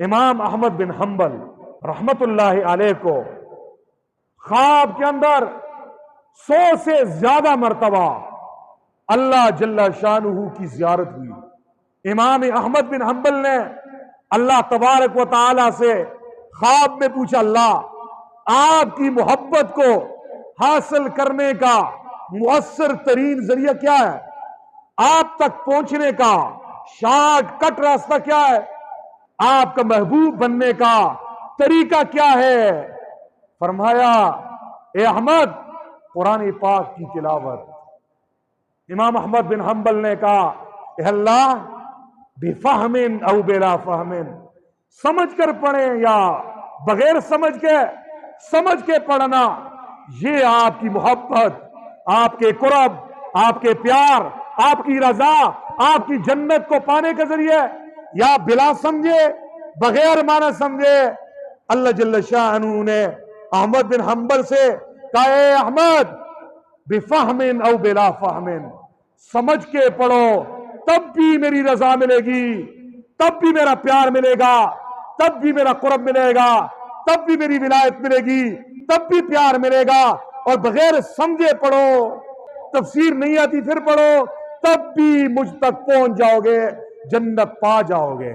امام احمد بن حنبل رحمت اللہ علیہ کو خواب کے اندر 100 سے زیادہ مرتبہ اللہ جل شانہ کی زیارت ہوئی۔ امام احمد بن حنبل نے اللہ تبارک و تعالی سے خواب میں پوچھا، اللہ آپ کی محبت کو حاصل کرنے کا مؤثر ترین ذریعہ کیا ہے؟ آپ تک پہنچنے کا شارٹ کٹ راستہ کیا ہے؟ آپ کا محبوب بننے کا طریقہ کیا ہے؟ فرمایا، اے احمد، قرآن پاک کی تلاوت۔ امام احمد بن حنبل نے کہا، اے اللہ، بفہم او بلا فہم، سمجھ کر پڑھیں یا بغیر سمجھ کے پڑھنا، یہ آپ کی محبت، آپ کے قرب، آپ کے پیار، آپ کی رضا، آپ کی جنت کو پانے کا ذریعہ ہے، یا بلا سمجھے، بغیر معنی سمجھے؟ اللہ جل شانہ نے احمد بن حنبل سے کہا، اے احمد، بفہم او بلا فہم، سمجھ کے پڑھو، تب بھی میری رضا ملے گی، تب بھی میرا پیار ملے گا، تب بھی میرا قرب ملے گا، تب بھی میری ولایت ملے گی، تب بھی پیار ملے گا۔ اور بغیر سمجھے پڑھو، تفسیر نہیں آتی پھر پڑھو، تب بھی مجھ تک پہنچ جاؤ گے، جنت پا جاؤ گے۔